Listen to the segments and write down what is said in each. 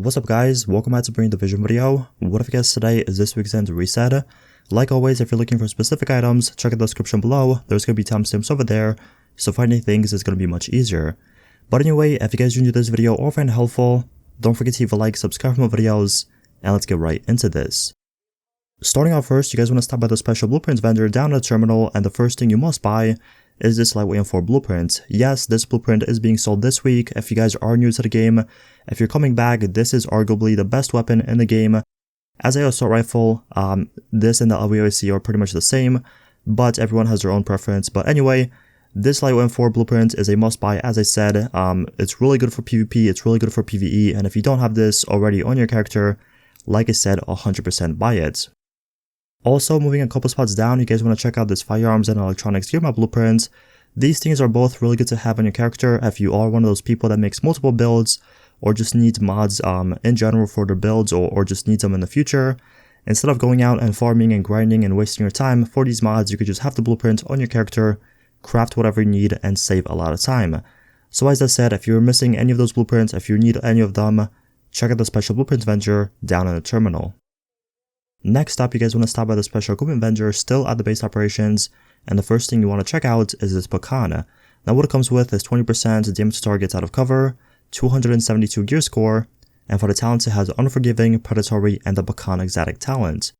What's up guys, welcome back to Bring the Vision video. What if guys today is this week's end reset. Like always, if you're looking for specific items, check out the description below, there's going to be timestamps over there, so finding things is going to be much easier. But anyway, if you guys enjoyed this video or find it helpful, don't forget to leave a like, subscribe for more videos, and let's get right into this. Starting off first, you guys want to stop by the special blueprints vendor down at the terminal, and the first thing you must buy is this lightweight M4 blueprint. Yes, this blueprint is being sold this week. If you guys are new to the game, if you're coming back, this is arguably the best weapon in the game. As a assault rifle, this and the LVOC are pretty much the same, but everyone has their own preference. But anyway, this lightweight M4 blueprint is a must buy. As I said, it's really good for PvP, it's really good for PvE, and if you don't have this already on your character, like I said, 100% buy it. Also, moving a couple spots down, you guys want to check out this firearms and electronics gear mod blueprint. These things are both really good to have on your character if you are one of those people that makes multiple builds or just needs mods in general for their builds or just needs them in the future. Instead of going out and farming and grinding and wasting your time for these mods, you could just have the blueprint on your character, craft whatever you need, and save a lot of time. So as I said, if you're missing any of those blueprints, if you need any of them, check out the special blueprints vendor down in the terminal. Next up, you guys want to stop by the special equipment vendor still at the base operations, and the first thing you want to check out is this PAKHAN. Now what it comes with is 20% damage to targets out of cover, 272 gear score, and for the talents it has Unforgiving, Predatory, and the PAKHAN Exotic talent.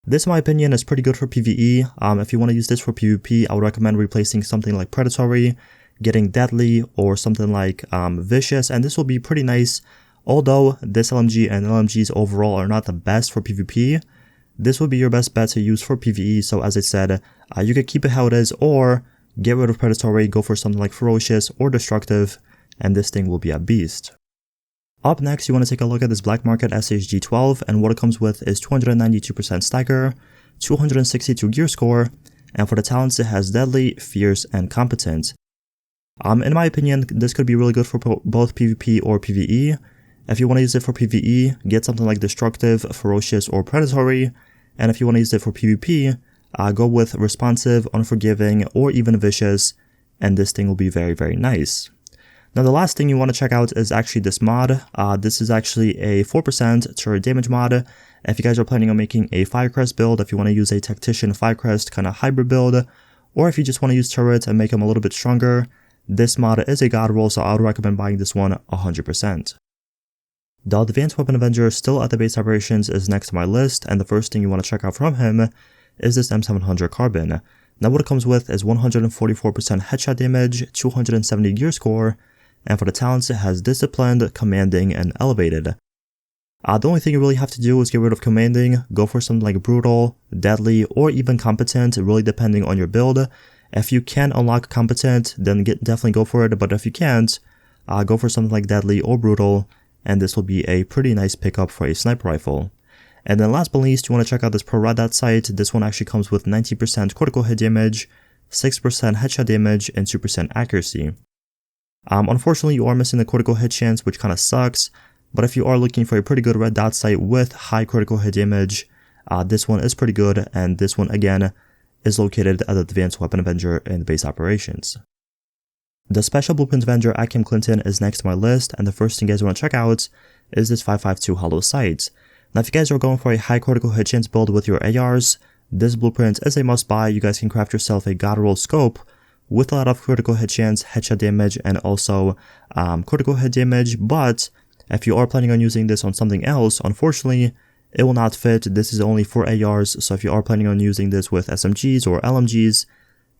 This in my opinion is pretty good for PvE. If you want to use this for PvP, I would recommend replacing something like Predatory, getting Deadly, or something like Vicious, and this will be pretty nice. Although this LMG and LMGs overall are not the best for PvP, this would be your best bet to use for PvE. So as I said, you could keep it how it is or get rid of Predatory, go for something like Ferocious or Destructive, and this thing will be a beast. Up next, you want to take a look at this Black Market SHG12, and what it comes with is 292% stagger, 262 gear score, and for the talents it has Deadly, Fierce, and Competent. In my opinion, this could be really good for both PvP or PvE. If you want to use it for PvE, get something like Destructive, Ferocious, or Predatory, and if you want to use it for PvP, go with Responsive, Unforgiving, or even Vicious, and this thing will be very, very nice. Now the last thing you want to check out is actually this mod. This is actually a 4% turret damage mod. If you guys are planning on making a Firecrest build, if you want to use a Tactician Firecrest kind of hybrid build, or if you just want to use turrets and make them a little bit stronger, this mod is a god roll, so I would recommend buying this one 100%. The Advanced Weapon Avenger still at the base operations is next to my list, and the first thing you want to check out from him is this M700 Carbon. Now what it comes with is 144% headshot damage, 270 gear score, and for the talents it has Disciplined, Commanding, and Elevated. The only thing you really have to do is get rid of Commanding, go for something like Brutal, Deadly, or even Competent, really depending on your build. If you can unlock Competent, then definitely go for it, but if you can't, go for something like Deadly or Brutal, and this will be a pretty nice pickup for a sniper rifle. And then last but not least, you want to check out this Pro Red Dot sight. This one actually comes with 90% critical hit damage, 6% headshot damage, and 2% accuracy. Unfortunately, you are missing the critical hit chance, which kind of sucks, but if you are looking for a pretty good red dot sight with high critical hit damage, this one is pretty good, and this one again is located at the Advanced Weapon Avenger in the base operations. The Special Blueprints vendor at Camp Clinton is next to my list, and the first thing you guys want to check out is this 5.52 hollow sight. Now if you guys are going for a high critical hit chance build with your ARs, this blueprint is a must buy. You guys can craft yourself a god roll scope with a lot of critical hit chance, headshot damage, and also critical hit damage, but if you are planning on using this on something else, unfortunately, it will not fit. This is only for ARs, so if you are planning on using this with SMGs or LMGs,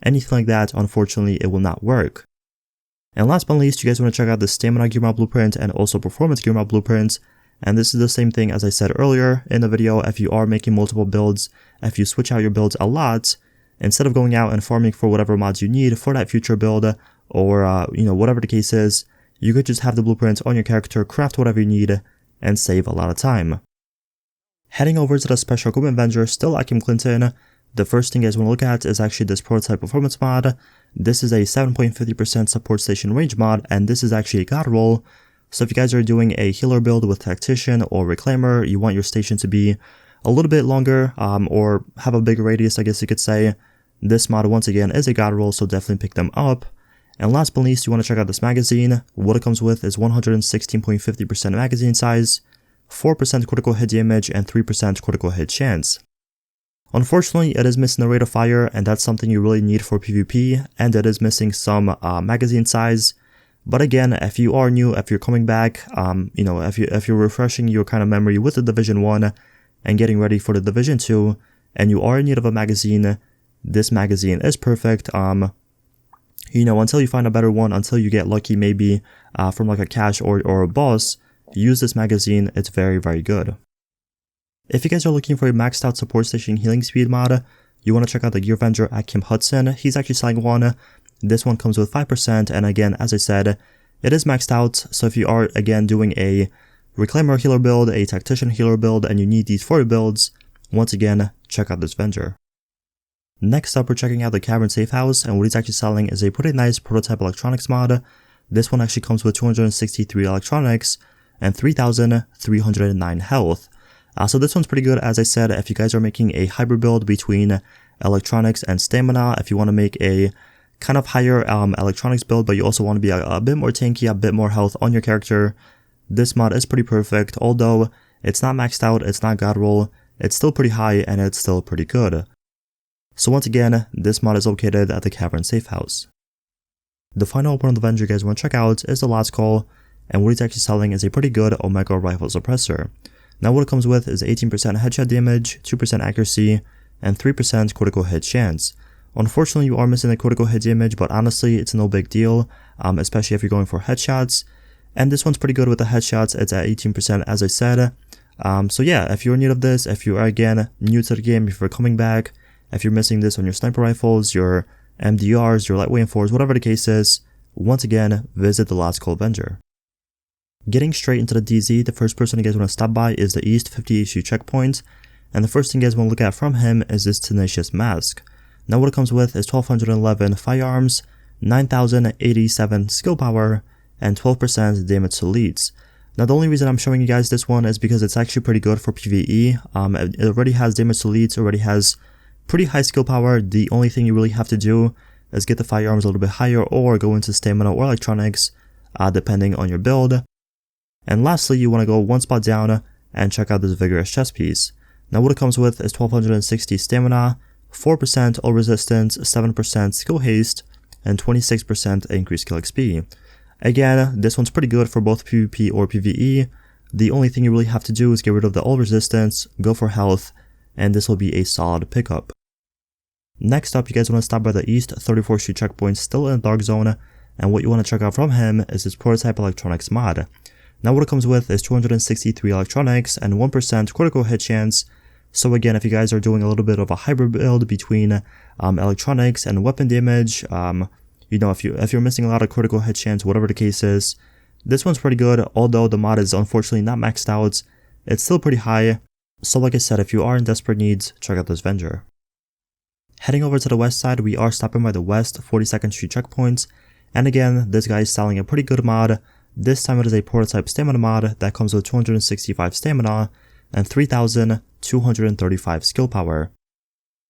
anything like that, unfortunately, it will not work. And last but not least, you guys want to check out the Stamina Gear mod blueprint and also Performance Gear mod blueprint. And this is the same thing as I said earlier in the video. If you are making multiple builds, if you switch out your builds a lot, instead of going out and farming for whatever mods you need for that future build, or whatever the case is, you could just have the blueprint on your character, craft whatever you need, and save a lot of time. Heading over to the Special Equipment vendor still at Camp Clinton, the first thing you guys want to look at is actually this Prototype Performance mod. This is a 7.50% support station range mod, and this is actually a god roll. So if you guys are doing a healer build with Tactician or Reclaimer, you want your station to be a little bit longer, or have a bigger radius, I guess you could say, this mod once again is a god roll, so definitely pick them up. And last but not least, you want to check out this magazine. What it comes with is 116.50% magazine size, 4% critical hit damage, and 3% critical hit chance. Unfortunately, it is missing the rate of fire, and that's something you really need for PvP, and it is missing some magazine size. But again, if you are new, if you're coming back, if you're refreshing your kind of memory with the Division 1 and getting ready for the Division 2, and you are in need of a magazine, this magazine is perfect. Until you find a better one, until you get lucky maybe from like a cache or a boss, use this magazine. It's very, very good. If you guys are looking for a maxed out support station healing speed mod, you want to check out the Gear Vendor at Kim Hudson. He's actually selling one. This one comes with 5%, and again, as I said, it is maxed out. So if you are again doing a Reclaimer healer build, a Tactician healer build, and you need these 4 builds, once again, check out this vendor. Next up, we're checking out the Cavern Safe House, and what he's actually selling is a pretty nice prototype electronics mod. This one actually comes with 263 electronics and 3,309 health. So this one's pretty good. As I said, if you guys are making a hybrid build between electronics and stamina, if you want to make a kind of higher electronics build, but you also want to be a bit more tanky, a bit more health on your character, this mod is pretty perfect. Although it's not maxed out, it's not god roll, it's still pretty high and it's still pretty good. So once again, this mod is located at the Cavern Safe House. The final one of the vendor you guys want to check out is the Last Call, and what he's actually selling is a pretty good Omega Rifle Suppressor. Now what it comes with is 18% headshot damage, 2% accuracy, and 3% critical hit chance. Unfortunately, you are missing the critical hit damage, but honestly, it's no big deal, especially if you're going for headshots. And this one's pretty good with the headshots. It's at 18%, as I said. So yeah, if you're in need of this, if you are again new to the game, if you're coming back, if you're missing this on your sniper rifles, your MDRs, your lightweight M4s, whatever the case is, once again, visit the Last Call vendor. Getting straight into the DZ, the first person you guys want to stop by is the East 50 issue checkpoint, and the first thing you guys want to look at from him is this Tenacious mask. Now what it comes with is 1211 firearms, 9087 skill power, and 12% damage to leads. Now the only reason I'm showing you guys this one is because it's actually pretty good for PvE. It already has damage to leads, already has pretty high skill power. The only thing you really have to do is get the firearms a little bit higher or go into stamina or electronics, depending on your build. And lastly, you want to go one spot down and check out this Vigorous chest piece. Now what it comes with is 1260 stamina, 4% all resistance, 7% skill haste, and 26% increased kill XP. Again, this one's pretty good for both PvP or PvE. The only thing you really have to do is get rid of the all resistance, go for health, and this will be a solid pickup. Next up, you guys want to stop by the East 34th Street checkpoint, still in Dark Zone, and what you want to check out from him is his prototype electronics mod. Now what it comes with is 263 electronics and 1% critical hit chance. So again, if you guys are doing a little bit of a hybrid build between electronics and weapon damage, if you're missing a lot of critical hit chance, whatever the case is, this one's pretty good. Although the mod is unfortunately not maxed out, it's still pretty high. So like I said, if you are in desperate needs, check out this vendor. Heading over to the west side, we are stopping by the West 42nd Street checkpoint, and again, this guy is selling a pretty good mod. This time it is a prototype stamina mod that comes with 265 stamina and 3,235 skill power.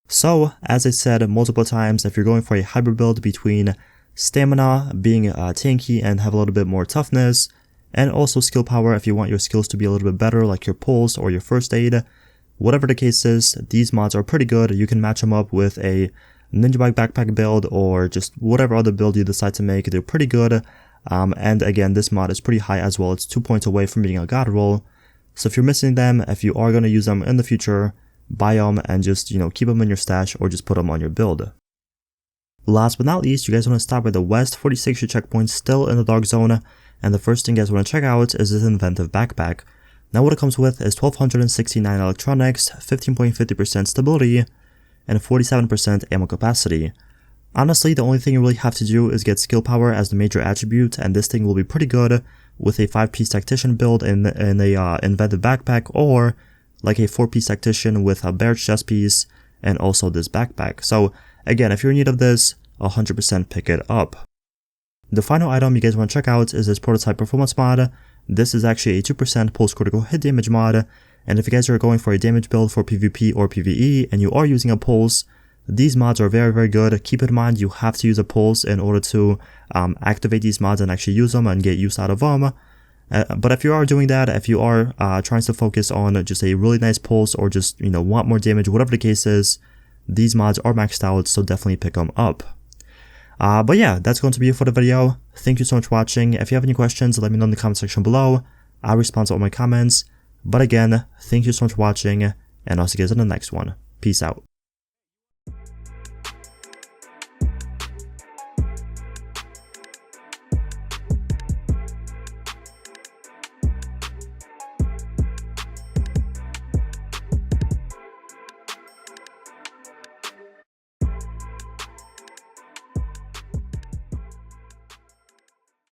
So, as I said multiple times, if you're going for a hybrid build between stamina, being tanky and have a little bit more toughness, and also skill power if you want your skills to be a little bit better, like your pulse or your first aid, whatever the case is, these mods are pretty good. You can match them up with a Ninja Bike backpack build or just whatever other build you decide to make. They're pretty good. And again, this mod is pretty high as well. It's 2 points away from being a god roll. So if you're missing them, if you are going to use them in the future, buy them and just, keep them in your stash or just put them on your build. Last but not least, you guys want to stop by the West 46th Street checkpoint, still in the Dark Zone. And the first thing you guys want to check out is this Inventive backpack. Now what it comes with is 1269 electronics, 15.50% stability, and 47% ammo capacity. Honestly, the only thing you really have to do is get skill power as the major attribute, and this thing will be pretty good with a 5-piece tactician build in a inventive backpack, or like a 4-piece tactician with a bear chest piece and also this backpack. So again, if you're in need of this, 100% pick it up. The final item you guys want to check out is this prototype performance mod. This is actually a 2% pulse critical hit damage mod, and if you guys are going for a damage build for PvP or PvE and you are using a pulse, These mods are very, very good. Keep in mind, you have to use a pulse in order to activate these mods and actually use them and get use out of them. But if you are doing that, if you are trying to focus on just a really nice pulse or just, want more damage, whatever the case is, these mods are maxed out, so definitely pick them up. But yeah, that's going to be it for the video. Thank you so much for watching. If you have any questions, let me know in the comment section below. I'll respond to all my comments. But again, thank you so much for watching, and I'll see you guys in the next one. Peace out.